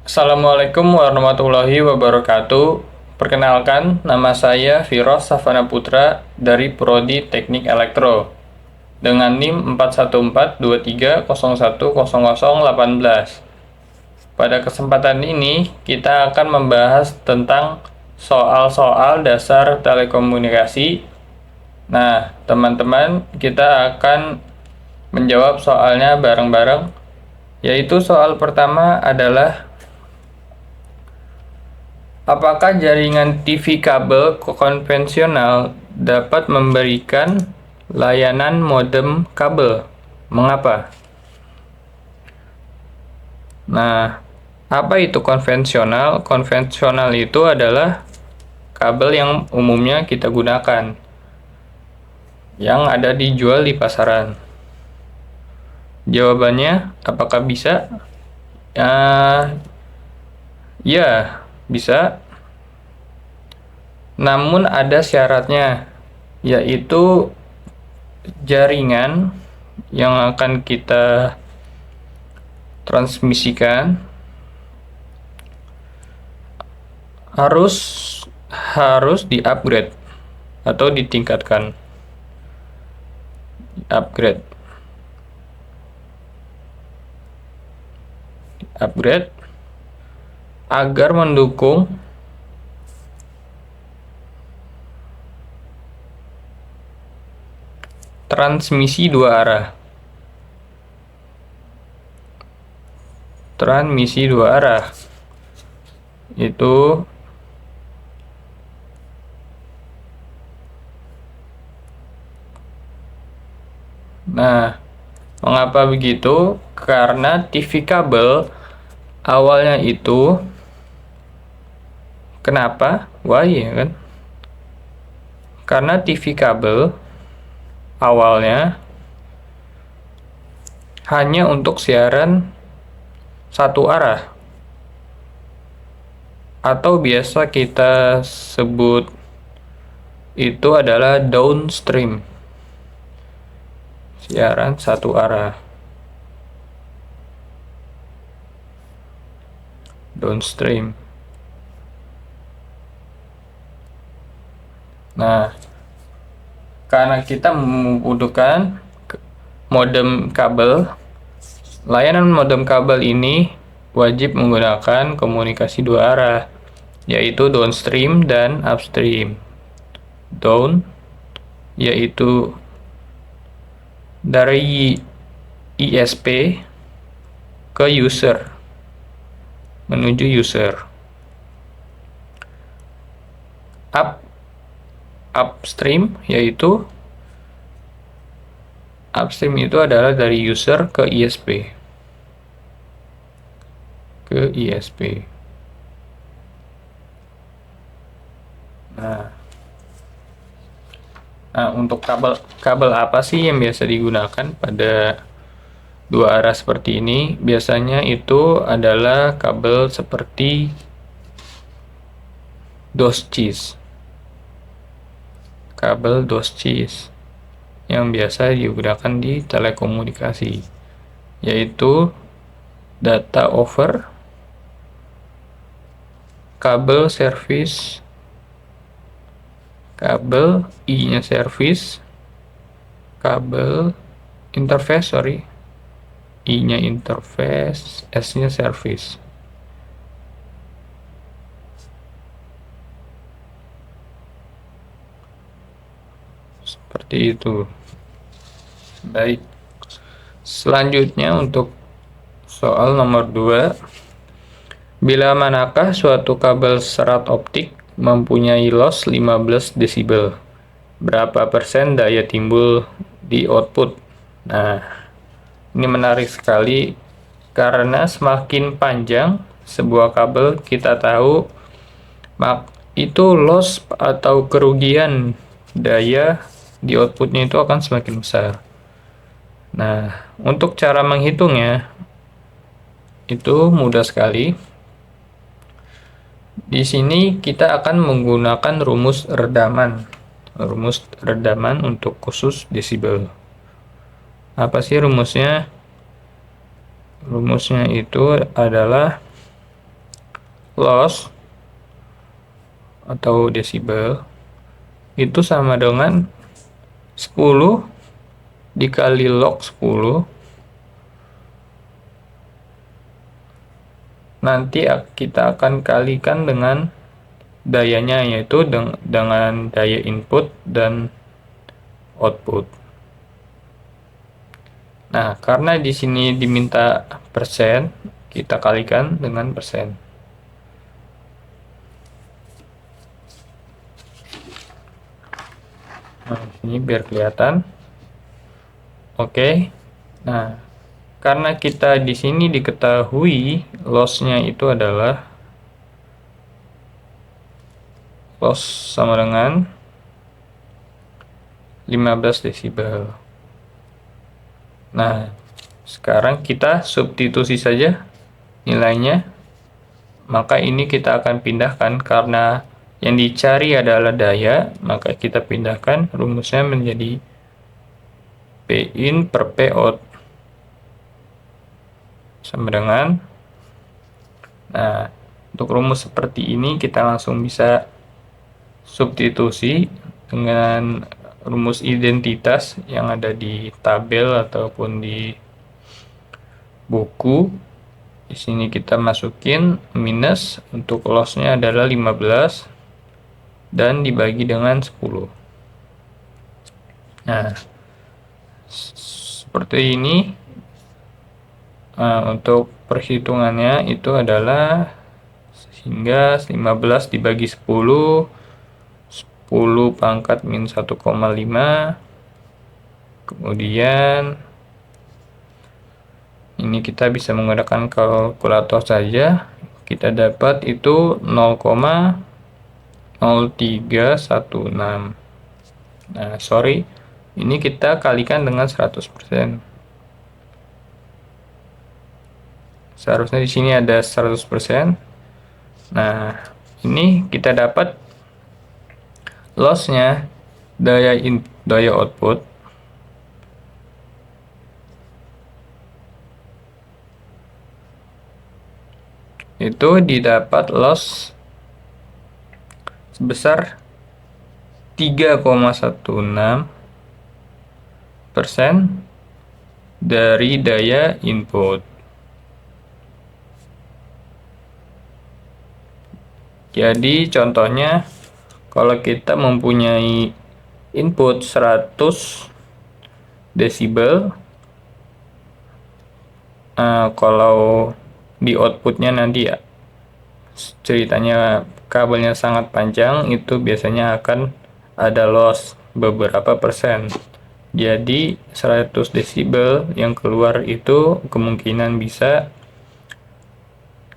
Assalamualaikum warahmatullahi wabarakatuh. Perkenalkan, nama saya Firoz Savana Putra dari Prodi Teknik Elektro dengan NIM 41423010018. Pada kesempatan ini, kita akan membahas tentang soal-soal dasar telekomunikasi. Nah, teman-teman, kita akan menjawab soalnya bareng-bareng, yaitu soal pertama adalah apakah jaringan TV kabel konvensional dapat memberikan layanan modem kabel? Mengapa? Nah, apa itu konvensional? Konvensional itu adalah kabel yang umumnya kita gunakan, yang ada dijual di pasaran. Jawabannya, apakah bisa? Ya, bisa. Namun ada syaratnya, yaitu jaringan yang akan kita transmisikan harus di-upgrade atau ditingkatkan. Upgrade agar mendukung transmisi dua arah. Transmisi dua arah itu mengapa begitu? Karena TV kabel awalnya itu kenapa? Why ya kan? Karena TV kabel awalnya hanya untuk siaran satu arah, atau biasa kita sebut itu adalah downstream, siaran satu arah. Downstream. Nah, karena kita membutuhkan modem kabel, layanan modem kabel ini wajib menggunakan komunikasi dua arah, yaitu downstream dan upstream. Down yaitu dari ISP ke user, menuju user. Upstream itu adalah dari user ke ISP. Nah, untuk kabel apa sih yang biasa digunakan pada dua arah seperti ini? Biasanya itu adalah kabel seperti DOSCHIS. Kabel DOSCHIS yang biasa digunakan di telekomunikasi, yaitu data over, kabel service, kabel I-nya service, kabel interface, I-nya interface, S-nya service. Seperti itu. Baik. Selanjutnya untuk soal nomor 2. Bila manakah suatu kabel serat optik mempunyai loss 15 desibel? Berapa persen daya timbul di output? Nah, ini menarik sekali karena semakin panjang sebuah kabel, kita tahu itu loss atau kerugian daya di outputnya itu akan semakin besar. Nah, untuk cara menghitungnya itu mudah sekali. Di sini kita akan menggunakan rumus redaman. Rumus redaman untuk khusus desibel. Apa sih rumusnya? Rumusnya itu adalah loss atau desibel itu sama dengan 10 dikali log 10. Nanti kita akan kalikan dengan dayanya, yaitu dengan daya input dan output. Nah, karena di sini diminta persen, kita kalikan dengan persen. Nah, ini biar kelihatan. Oke. Nah, karena kita di sini diketahui loss-nya itu adalah loss sama dengan 15 desibel. Nah, sekarang kita substitusi saja nilainya. Maka ini kita akan pindahkan karena yang dicari adalah daya, maka kita pindahkan rumusnya menjadi P-in per P-out sama dengan, nah, untuk rumus seperti ini kita langsung bisa substitusi dengan rumus identitas yang ada di tabel ataupun di buku. Di sini kita masukin minus, untuk loss-nya adalah 15 dan dibagi dengan 10. Nah, seperti ini. Untuk perhitungannya itu adalah sehingga 15 dibagi 10, 10 pangkat min 1,5, kemudian ini kita bisa menggunakan kalkulator saja, kita dapat itu 0,0316. Nah, sorry, ini kita kalikan dengan 100%. Seharusnya di sini ada 100%. Nah, ini kita dapat loss-nya daya output itu didapat loss sebesar 3,16% dari daya input. Jadi contohnya, kalau kita mempunyai input 100 desibel, kalau di outputnya nanti ya ceritanya kabelnya sangat panjang, itu biasanya akan ada loss beberapa persen. Jadi 100 desibel yang keluar itu kemungkinan bisa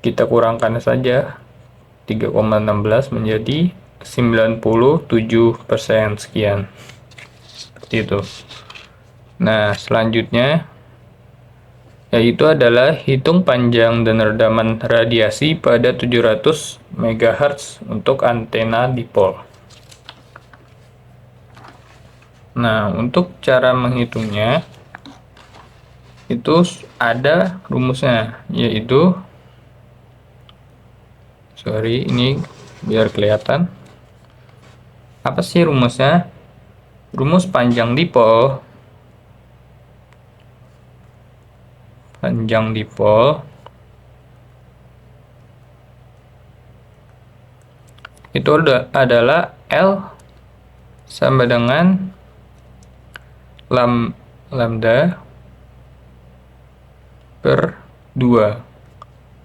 kita kurangkan saja 3,16 menjadi 97% sekian. Seperti itu. Nah, selanjutnya yaitu adalah hitung panjang dan redaman radiasi pada 700 MHz untuk antena dipol. Nah, untuk cara menghitungnya itu ada rumusnya, yaitu ini biar kelihatan. Apa sih rumusnya? Rumus panjang dipol itu adalah L sama dengan lambda per 2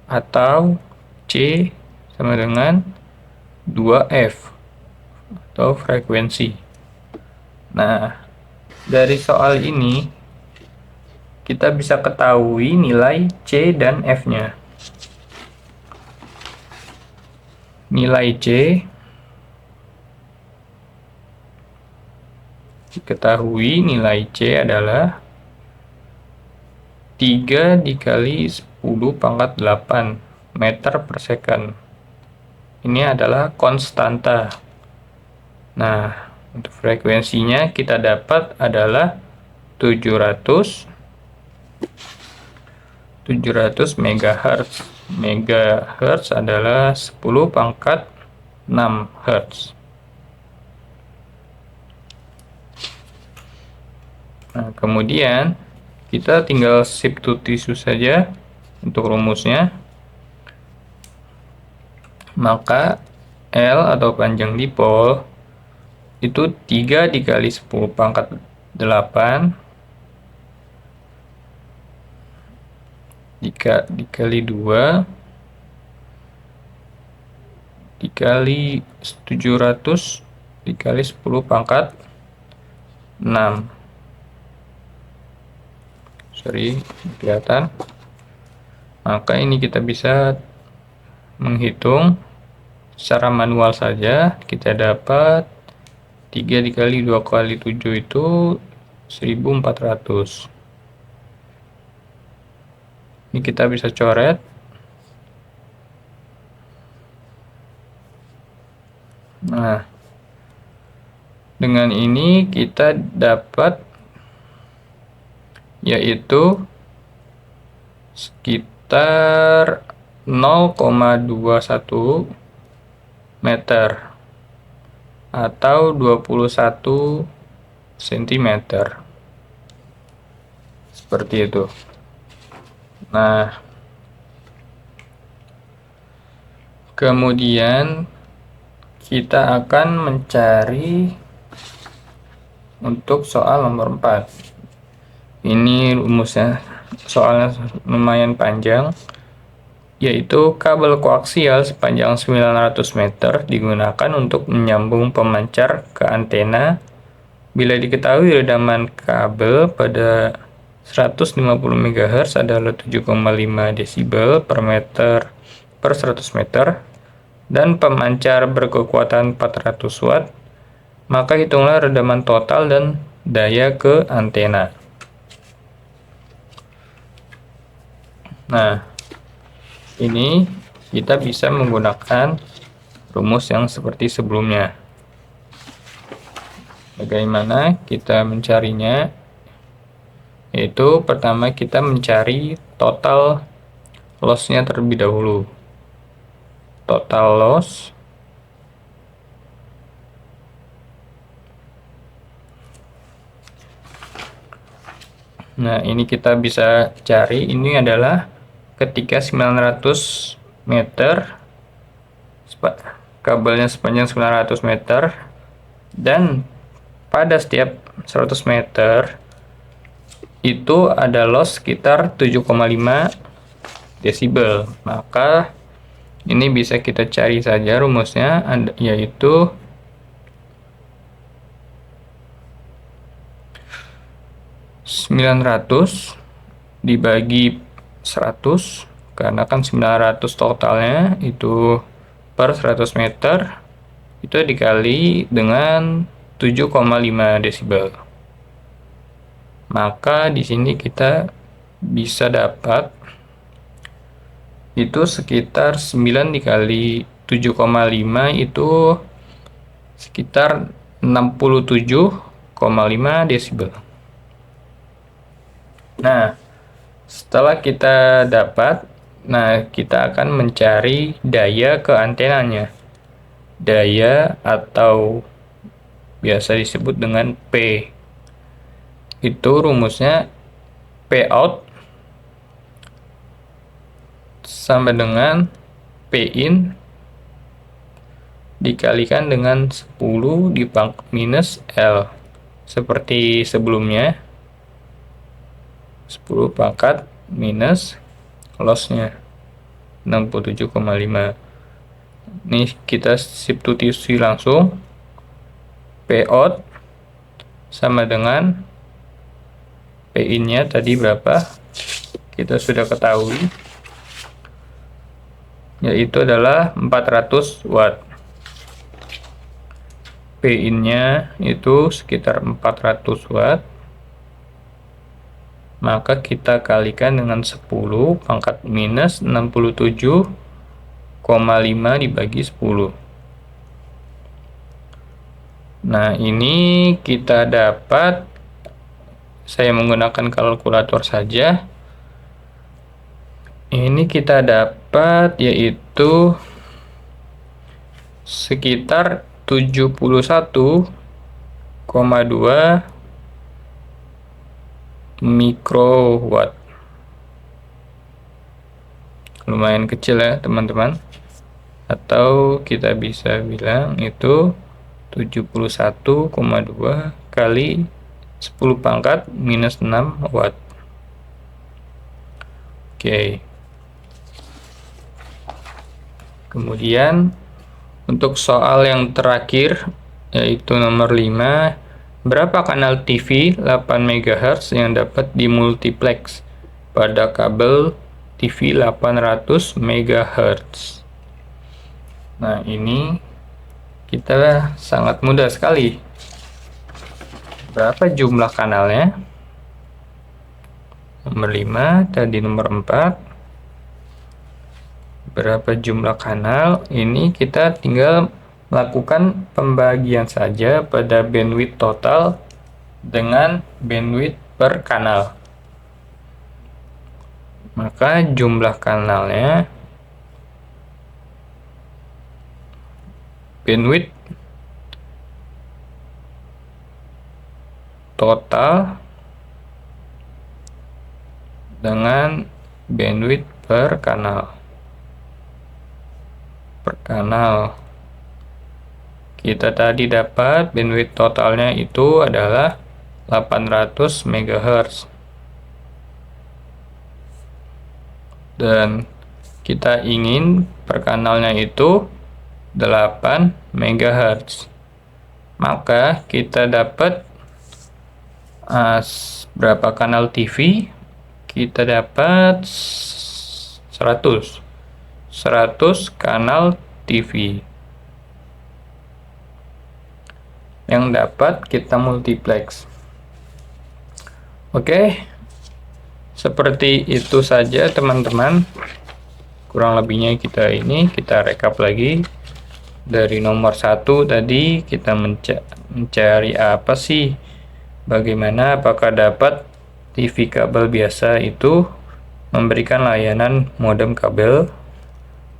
atau C sama dengan 2F atau frekuensi. Nah, dari soal ini kita bisa ketahui nilai C dan F-nya. Nilai C diketahui, nilai C adalah 3 dikali 10 pangkat 8 meter per second. Ini adalah konstanta. Nah, untuk frekuensinya kita dapat adalah 700 MHz. MHz adalah 10 pangkat 6 Hz. Nah, kemudian kita tinggal substitusi saja untuk rumusnya. Maka L atau panjang dipol itu 3 dikali 10 pangkat 8 dikali 2 dikali 700 dikali 10 pangkat 6. Sorry, kelihatan. Maka ini kita bisa menghitung secara manual saja. Kita dapat 3 dikali 2 kali 7 itu 1400. Ini kita bisa coret. Nah, dengan ini kita dapat yaitu sekitar 0,21 meter atau 21 cm. Seperti itu. Nah, kemudian kita akan mencari untuk soal nomor 4. Ini rumusnya, soalnya lumayan panjang, yaitu kabel koaksial sepanjang 900 meter digunakan untuk menyambung pemancar ke antena. Bila diketahui redaman kabel pada 150 MHz adalah 7,5 desibel per meter per 100 meter dan pemancar berkekuatan 400 watt, maka hitunglah redaman total dan daya ke antena. Nah, ini kita bisa menggunakan rumus yang seperti sebelumnya. Bagaimana kita mencarinya? Yaitu pertama kita mencari total loss-nya terlebih dahulu. Total loss nah, ini kita bisa cari, ini adalah ketika 900 meter, kabelnya sepanjang 900 meter, dan pada setiap 100 meter itu ada loss sekitar 7,5 desibel. Maka ini bisa kita cari saja rumusnya, yaitu dibagi 100, karena kan 900 totalnya itu per 100 meter, itu dikali dengan 7,5 desibel. Maka di sini kita bisa dapat itu sekitar 9 dikali 7,5 itu sekitar 67,5 desibel. Nah, setelah kita dapat, kita akan mencari daya ke antenanya. Daya atau biasa disebut dengan P. Itu rumusnya P out sama dengan P in dikalikan dengan 10 minus L. Seperti sebelumnya. 10 pangkat minus loss-nya 67,5. Ini kita substitusi langsung. P out sama dengan P in-nya tadi berapa? Kita sudah ketahui, yaitu adalah 400 watt. P in-nya itu sekitar 400 watt. Maka kita kalikan dengan 10 pangkat minus 67,5 dibagi 10. Nah, ini kita dapat, saya menggunakan kalkulator saja, Ini kita dapat yaitu sekitar 71,2 mikrowatt. Lumayan kecil ya teman-teman, atau kita bisa bilang itu 71,2 kali 10 pangkat minus 6 watt. Oke. Kemudian untuk soal yang terakhir yaitu nomor 5, berapa kanal TV 8 MHz yang dapat dimultiplex pada kabel TV 800 MHz? Nah, ini kita sangat mudah sekali. Berapa jumlah kanalnya? Nomor 5, tadi nomor 4. Berapa jumlah kanal? Ini kita tinggal melakukan pembagian saja pada bandwidth total dengan bandwidth per kanal. Maka jumlah kanalnya bandwidth total dengan bandwidth per kanal. Kita tadi dapat bandwidth totalnya itu adalah 800 MHz. Dan kita ingin per kanalnya itu 8 MHz. Maka kita dapat berapa kanal TV? Kita dapat 100 kanal TV yang dapat kita multiplex. Oke, seperti itu saja teman-teman. Kurang lebihnya kita rekap lagi. Dari nomor 1 tadi kita mencari apa sih? Bagaimana, apakah dapat TV kabel biasa itu memberikan layanan modem kabel?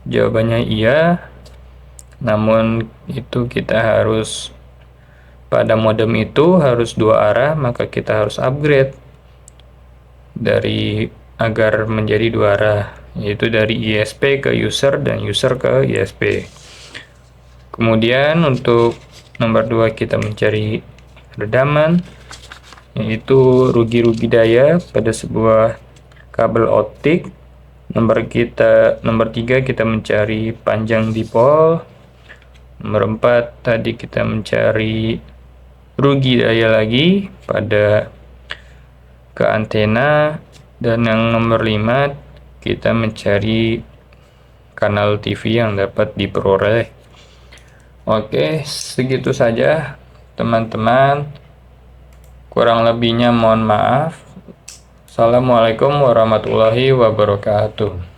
Jawabannya iya. Namun itu kita harus pada modem itu harus 2 arah, maka kita harus upgrade agar menjadi 2 arah, yaitu dari ISP ke user dan user ke ISP. Kemudian untuk nomor 2 kita mencari redaman, yaitu rugi-rugi daya pada sebuah kabel optik. Nomor 3 kita mencari panjang dipol. Nomor 4 tadi kita mencari rugi daya lagi pada ke antena. Dan yang nomor 5 kita mencari kanal TV yang dapat diperoleh. Oke, segitu saja teman-teman. Kurang lebihnya mohon maaf. Assalamualaikum warahmatullahi wabarakatuh.